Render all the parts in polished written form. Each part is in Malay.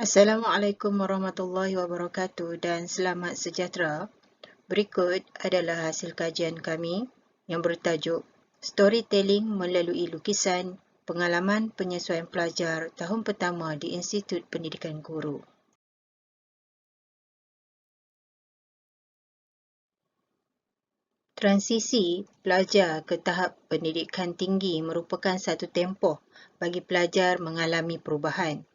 Assalamualaikum warahmatullahi wabarakatuh dan selamat sejahtera. Berikut adalah hasil kajian kami yang bertajuk Storytelling melalui lukisan, pengalaman penyesuaian pelajar tahun pertama di Institut Pendidikan Guru. Transisi pelajar ke tahap pendidikan tinggi merupakan satu tempoh bagi pelajar mengalami perubahan.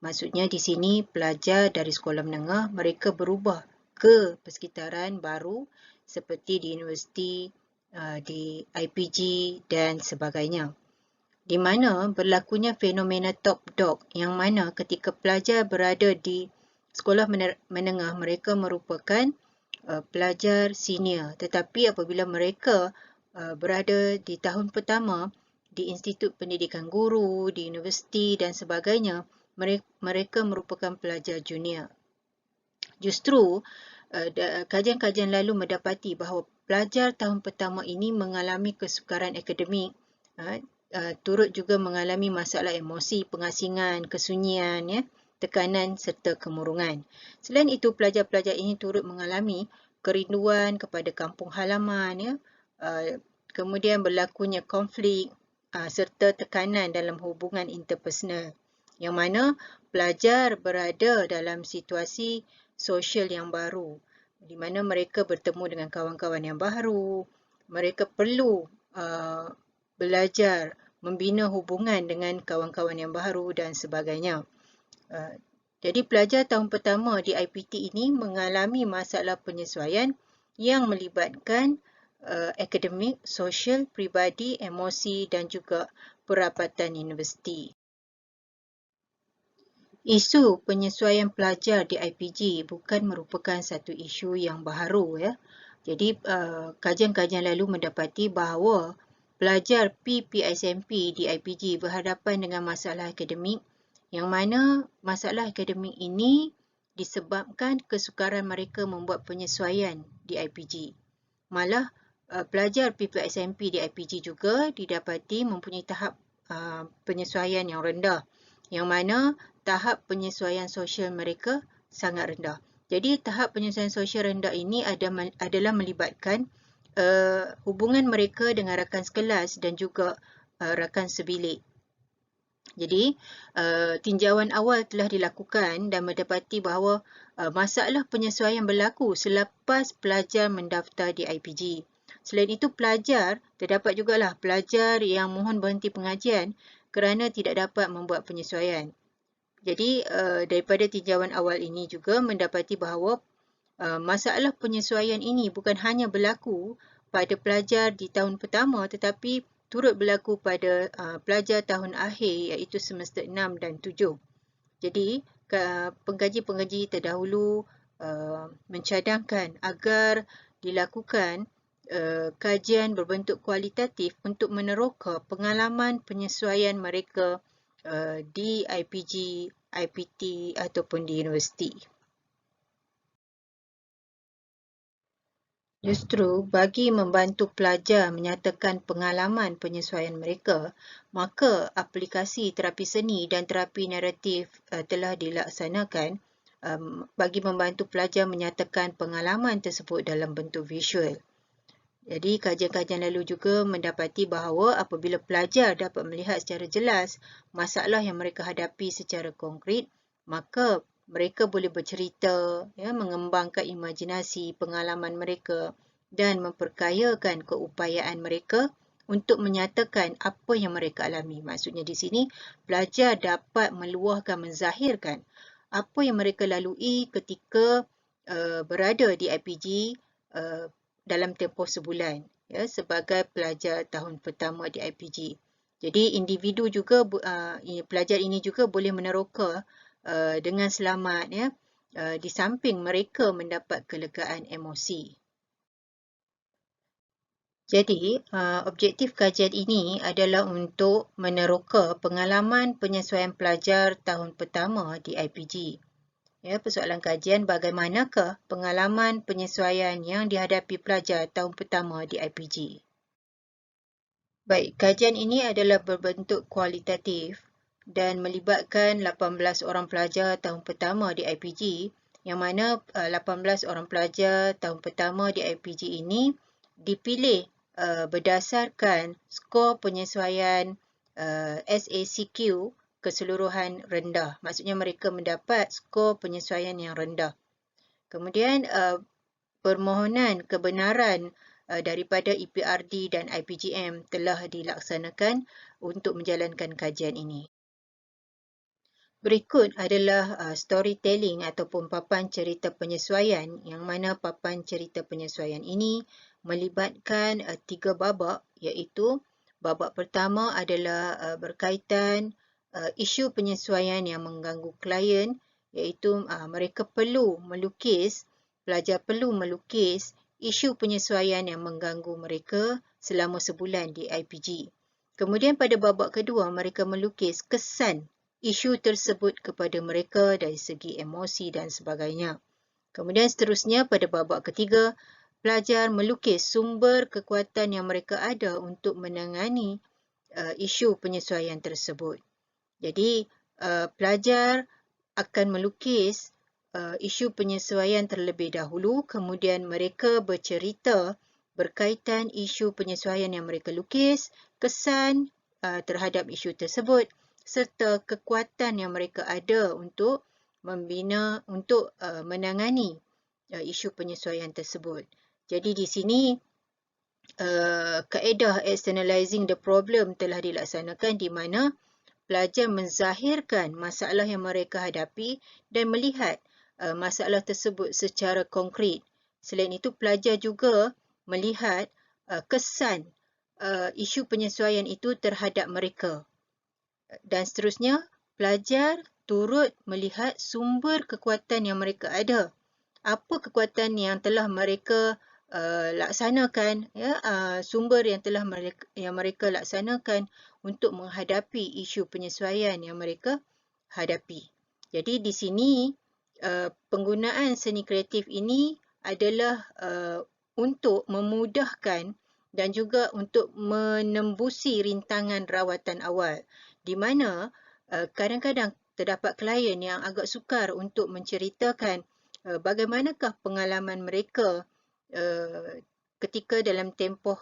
Maksudnya di sini pelajar dari sekolah menengah mereka berubah ke persekitaran baru seperti di universiti, di IPG dan sebagainya. Di mana berlakunya fenomena top dog yang mana ketika pelajar berada di sekolah menengah mereka merupakan pelajar senior, tetapi apabila mereka berada di tahun pertama di Institut Pendidikan Guru, di universiti dan sebagainya, mereka merupakan pelajar junior. Justru kajian-kajian lalu mendapati bahawa pelajar tahun pertama ini mengalami kesukaran akademik, turut juga mengalami masalah emosi, pengasingan, kesunyian, tekanan serta kemurungan. Selain itu, pelajar-pelajar ini turut mengalami kerinduan kepada kampung halaman, kemudian berlakunya konflik serta tekanan dalam hubungan interpersonal, yang mana pelajar berada dalam situasi sosial yang baru, di mana mereka bertemu dengan kawan-kawan yang baru, mereka perlu belajar membina hubungan dengan kawan-kawan yang baru dan sebagainya. Jadi pelajar tahun pertama di IPT ini mengalami masalah penyesuaian yang melibatkan akademik, sosial, peribadi, emosi dan juga perapatan universiti. Isu penyesuaian pelajar di IPG bukan merupakan satu isu yang baharu, ya. Jadi kajian-kajian lalu mendapati bahawa pelajar PPSMP di IPG berhadapan dengan masalah akademik yang mana masalah akademik ini disebabkan kesukaran mereka membuat penyesuaian di IPG. Malah pelajar PPSMP di IPG juga didapati mempunyai tahap penyesuaian yang rendah, yang mana tahap penyesuaian sosial mereka sangat rendah. Jadi tahap penyesuaian sosial rendah ini adalah melibatkan hubungan mereka dengan rakan sekelas dan juga rakan sebilik. Jadi tinjauan awal telah dilakukan dan mendapati bahawa masalah penyesuaian berlaku selepas pelajar mendaftar di IPG. Selain itu, terdapat jugalah pelajar yang mohon berhenti pengajian kerana tidak dapat membuat penyesuaian. Jadi daripada tinjauan awal ini juga mendapati bahawa masalah penyesuaian ini bukan hanya berlaku pada pelajar di tahun pertama tetapi turut berlaku pada pelajar tahun akhir iaitu semester 6 dan 7. Jadi pengkaji-pengkaji terdahulu mencadangkan agar dilakukan kajian berbentuk kualitatif untuk meneroka pengalaman penyesuaian mereka di IPG, IPT ataupun di universiti. Justru bagi membantu pelajar menyatakan pengalaman penyesuaian mereka, maka aplikasi terapi seni dan terapi naratif telah dilaksanakan bagi membantu pelajar menyatakan pengalaman tersebut dalam bentuk visual. Jadi kajian-kajian lalu juga mendapati bahawa apabila pelajar dapat melihat secara jelas masalah yang mereka hadapi secara konkret, maka mereka boleh bercerita, mengembangkan imajinasi pengalaman mereka dan memperkayakan keupayaan mereka untuk menyatakan apa yang mereka alami. Maksudnya di sini pelajar dapat meluahkan, menzahirkan apa yang mereka lalui ketika berada di IPG dalam tempoh sebulan, sebagai pelajar tahun pertama di IPG. Jadi individu juga, pelajar ini juga boleh meneroka dengan selamat, di samping mereka mendapat kelegaan emosi. Jadi objektif kajian ini adalah untuk meneroka pengalaman penyesuaian pelajar tahun pertama di IPG. Persoalan kajian, bagaimanakah pengalaman penyesuaian yang dihadapi pelajar tahun pertama di IPG? Baik, kajian ini adalah berbentuk kualitatif dan melibatkan 18 orang pelajar tahun pertama di IPG, yang mana 18 orang pelajar tahun pertama di IPG ini dipilih berdasarkan skor penyesuaian SACQ keseluruhan rendah. Maksudnya mereka mendapat skor penyesuaian yang rendah. Kemudian permohonan kebenaran daripada EPRD dan IPGM telah dilaksanakan untuk menjalankan kajian ini. Berikut adalah storytelling ataupun papan cerita penyesuaian, yang mana papan cerita penyesuaian ini melibatkan 3 babak, iaitu babak pertama adalah berkaitan isu penyesuaian yang mengganggu klien, iaitu mereka perlu melukis, pelajar perlu melukis isu penyesuaian yang mengganggu mereka selama sebulan di IPG. Kemudian pada babak kedua, mereka melukis kesan isu tersebut kepada mereka dari segi emosi dan sebagainya. Kemudian seterusnya pada babak ketiga, pelajar melukis sumber kekuatan yang mereka ada untuk menangani isu penyesuaian tersebut. Jadi, pelajar akan melukis isu penyesuaian terlebih dahulu, kemudian mereka bercerita berkaitan isu penyesuaian yang mereka lukis, kesan terhadap isu tersebut, serta kekuatan yang mereka ada untuk menangani isu penyesuaian tersebut. Jadi di sini kaedah externalizing the problem telah dilaksanakan, di mana pelajar menzahirkan masalah yang mereka hadapi dan melihat masalah tersebut secara konkret. Selain itu, pelajar juga melihat kesan isu penyesuaian itu terhadap mereka. Dan seterusnya, pelajar turut melihat sumber kekuatan yang mereka ada. Apa kekuatan yang telah mereka laksanakan, sumber yang telah mereka laksanakan untuk menghadapi isu penyesuaian yang mereka hadapi. Jadi di sini penggunaan seni kreatif ini adalah untuk memudahkan dan juga untuk menembusi rintangan rawatan awal, di mana kadang-kadang terdapat klien yang agak sukar untuk menceritakan bagaimanakah pengalaman mereka ketika dalam tempoh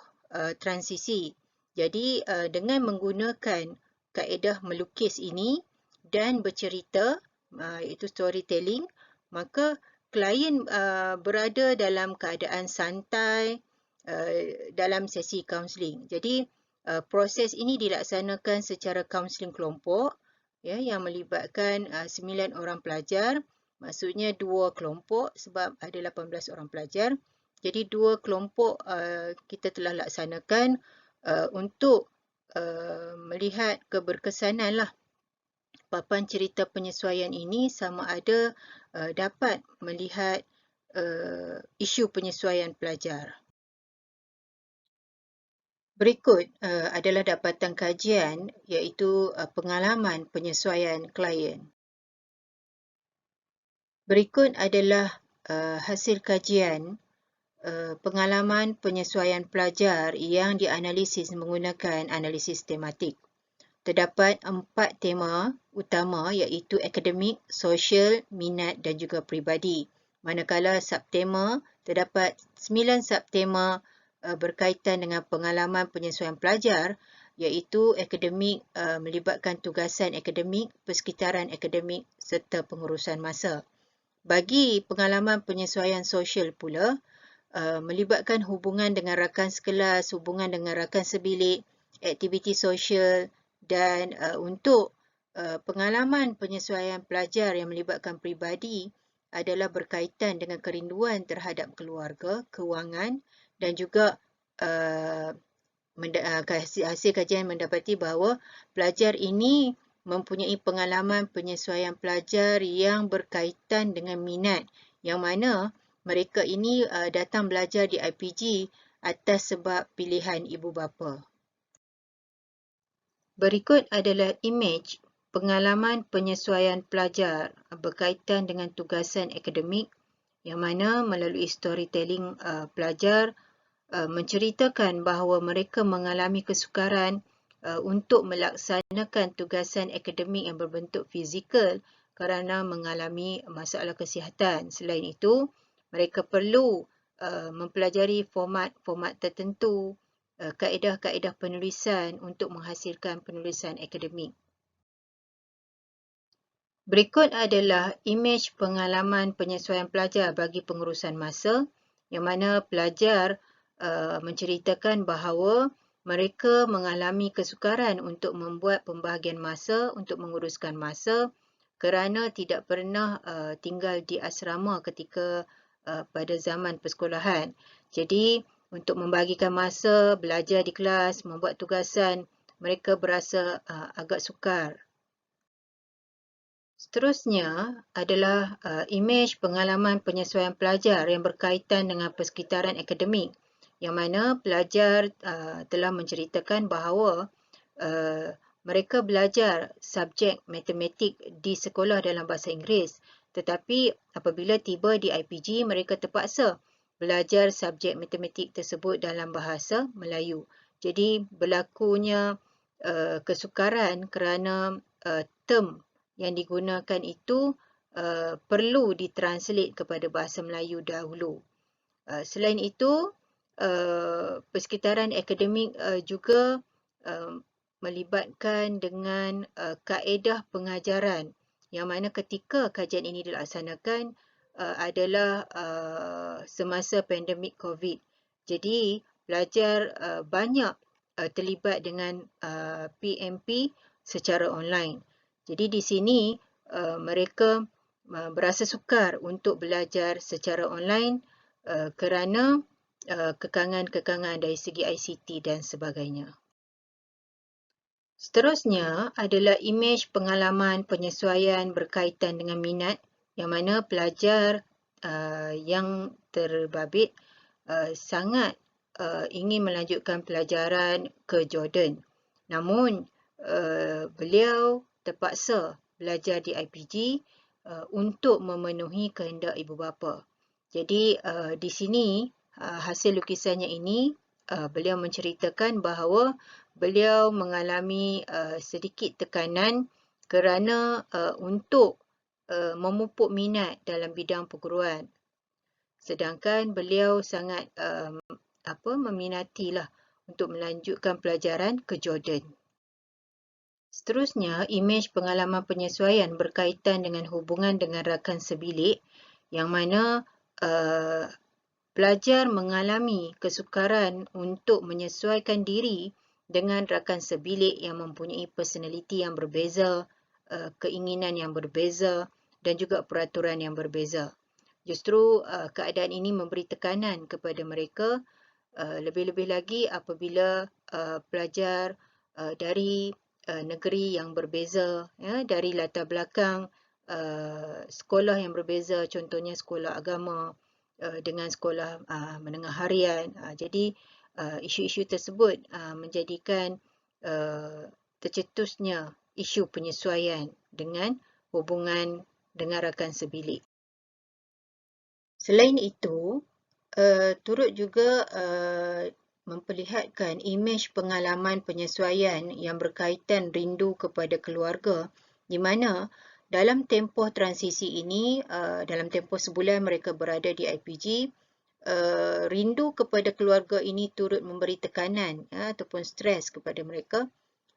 transisi. Jadi dengan menggunakan kaedah melukis ini dan bercerita, iaitu storytelling, maka klien berada dalam keadaan santai dalam sesi kaunseling. Jadi proses ini dilaksanakan secara kaunseling kelompok, yang melibatkan 9 orang pelajar. Maksudnya 2 kelompok sebab ada 18 orang pelajar. Jadi 2 kelompok kita telah laksanakan untuk melihat keberkesanan papan cerita penyesuaian ini, sama ada dapat melihat isu penyesuaian pelajar. Berikut adalah dapatan kajian, iaitu pengalaman penyesuaian klien. Berikut adalah hasil kajian pengalaman penyesuaian pelajar yang dianalisis menggunakan analisis tematik. Terdapat 4 tema utama, iaitu akademik, sosial, minat dan juga peribadi. Manakala subtema, terdapat 9 subtema berkaitan dengan pengalaman penyesuaian pelajar, iaitu akademik melibatkan tugasan akademik, persekitaran akademik serta pengurusan masa. Bagi pengalaman penyesuaian sosial pula, melibatkan hubungan dengan rakan sekelas, hubungan dengan rakan sebilik, aktiviti sosial, dan untuk pengalaman penyesuaian pelajar yang melibatkan peribadi adalah berkaitan dengan kerinduan terhadap keluarga, kewangan, dan juga hasil kajian mendapati bahawa pelajar ini mempunyai pengalaman penyesuaian pelajar yang berkaitan dengan minat, yang mana mereka ini datang belajar di IPG atas sebab pilihan ibu bapa. Berikut adalah imej pengalaman penyesuaian pelajar berkaitan dengan tugasan akademik, yang mana melalui storytelling pelajar menceritakan bahawa mereka mengalami kesukaran untuk melaksanakan tugasan akademik yang berbentuk fizikal kerana mengalami masalah kesihatan. Selain itu, mereka perlu mempelajari format-format tertentu, kaedah-kaedah penulisan untuk menghasilkan penulisan akademik. Berikut adalah imej pengalaman penyesuaian pelajar bagi pengurusan masa, yang mana pelajar menceritakan bahawa mereka mengalami kesukaran untuk membuat pembahagian masa untuk menguruskan masa kerana tidak pernah tinggal di asrama ketika pada zaman persekolahan. Jadi, untuk membahagikan masa, belajar di kelas, membuat tugasan, mereka berasa agak sukar. Seterusnya adalah imej pengalaman penyesuaian pelajar yang berkaitan dengan persekitaran akademik, yang mana pelajar telah menceritakan bahawa mereka belajar subjek matematik di sekolah dalam bahasa Inggeris, tetapi apabila tiba di IPG, mereka terpaksa belajar subjek matematik tersebut dalam bahasa Melayu. Jadi berlakunya kesukaran kerana term yang digunakan itu perlu ditranslate kepada bahasa Melayu dahulu. Selain itu, persekitaran akademik juga melibatkan dengan kaedah pengajaran, yang mana ketika kajian ini dilaksanakan adalah semasa pandemik COVID. Jadi, pelajar banyak terlibat dengan PMP secara online. Jadi di sini mereka berasa sukar untuk belajar secara online kerana kekangan-kekangan dari segi ICT dan sebagainya. Seterusnya adalah imej pengalaman penyesuaian berkaitan dengan minat, yang mana pelajar yang terbabit sangat ingin melanjutkan pelajaran ke Jordan. Namun, beliau terpaksa belajar di IPG untuk memenuhi kehendak ibu bapa. Jadi di sini hasil lukisannya ini beliau menceritakan bahawa beliau mengalami sedikit tekanan kerana untuk memupuk minat dalam bidang perguruan. Sedangkan beliau sangat meminatilah untuk melanjutkan pelajaran ke Jordan. Seterusnya, imej pengalaman penyesuaian berkaitan dengan hubungan dengan rakan sebilik, yang mana pelajar mengalami kesukaran untuk menyesuaikan diri dengan rakan sebilik yang mempunyai personaliti yang berbeza, keinginan yang berbeza dan juga peraturan yang berbeza. Justru keadaan ini memberi tekanan kepada mereka, lebih-lebih lagi apabila pelajar dari negeri yang berbeza, ya, dari latar belakang sekolah yang berbeza, contohnya sekolah agama dengan sekolah menengah harian. Jadi isu-isu tersebut menjadikan tercetusnya isu penyesuaian dengan hubungan dengan rakan sebilik. Selain itu, turut juga memperlihatkan imej pengalaman penyesuaian yang berkaitan rindu kepada keluarga, di mana dalam tempoh transisi ini, dalam tempoh sebulan mereka berada di IPG, rindu kepada keluarga ini turut memberi tekanan ataupun stres kepada mereka,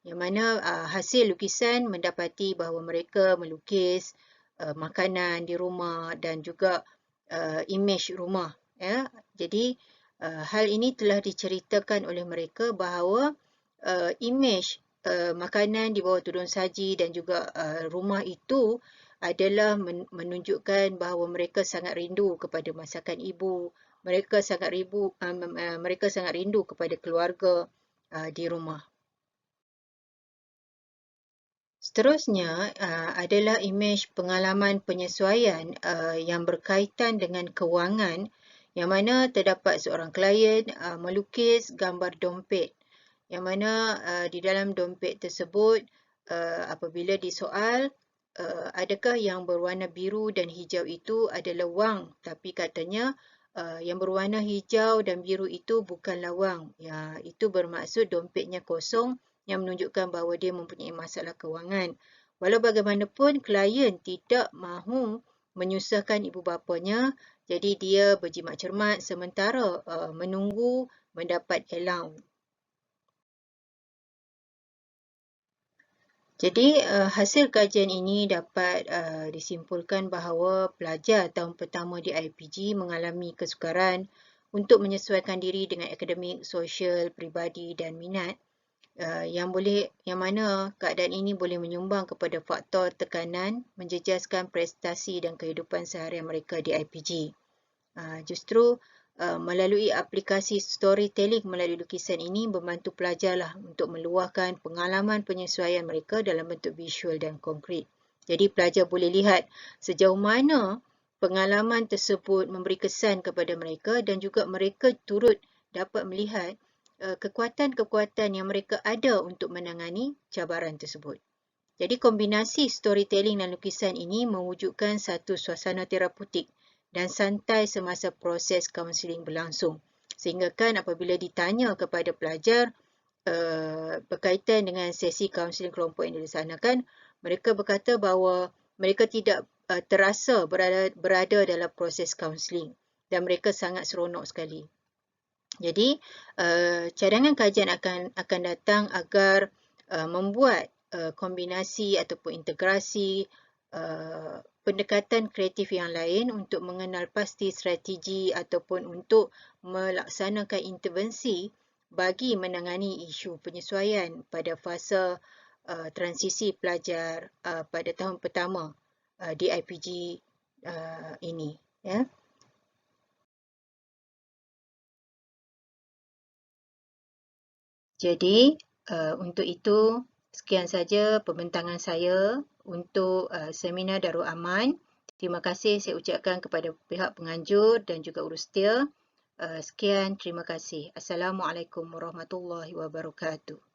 yang mana hasil lukisan mendapati bahawa mereka melukis makanan di rumah dan juga imej rumah. Ya. Jadi, hal ini telah diceritakan oleh mereka bahawa imej makanan di bawah tudung saji dan juga rumah itu adalah menunjukkan bahawa mereka sangat rindu kepada masakan ibu, mereka sangat rindu kepada keluarga di rumah. Seterusnya adalah imej pengalaman penyesuaian yang berkaitan dengan kewangan, yang mana terdapat seorang klien melukis gambar dompet, yang mana di dalam dompet tersebut apabila disoal adakah yang berwarna biru dan hijau itu adalah wang, tapi katanya yang berwarna hijau dan biru itu bukanlah wang. Ya, itu bermaksud dompetnya kosong yang menunjukkan bahawa dia mempunyai masalah kewangan. Walau bagaimanapun, klien tidak mahu menyusahkan ibu bapanya, jadi dia berjimat cermat sementara menunggu mendapat allowance. Jadi, hasil kajian ini dapat disimpulkan bahawa pelajar tahun pertama di IPG mengalami kesukaran untuk menyesuaikan diri dengan akademik, sosial, peribadi dan minat, yang mana keadaan ini boleh menyumbang kepada faktor tekanan menjejaskan prestasi dan kehidupan seharian mereka di IPG. Justru melalui aplikasi storytelling melalui lukisan ini membantu pelajarlah untuk meluahkan pengalaman penyesuaian mereka dalam bentuk visual dan konkret. Jadi pelajar boleh lihat sejauh mana pengalaman tersebut memberi kesan kepada mereka dan juga mereka turut dapat melihat kekuatan-kekuatan yang mereka ada untuk menangani cabaran tersebut. Jadi kombinasi storytelling dan lukisan ini mewujudkan satu suasana terapeutik dan santai semasa proses kaunseling berlangsung. Sehingga kan apabila ditanya kepada pelajar berkaitan dengan sesi kaunseling kelompok yang dilaksanakan, mereka berkata bahawa mereka tidak terasa berada dalam proses kaunseling dan mereka sangat seronok sekali. Jadi cadangan kajian akan datang agar membuat kombinasi ataupun integrasi pendekatan kreatif yang lain untuk mengenal pasti strategi ataupun untuk melaksanakan intervensi bagi menangani isu penyesuaian pada fasa transisi pelajar pada tahun pertama di IPG ini. Ya. Jadi, untuk itu, sekian saja pembentangan saya untuk seminar Darul Aman. Terima kasih saya ucapkan kepada pihak penganjur dan juga urustia. Sekian, terima kasih. Assalamualaikum warahmatullahi wabarakatuh.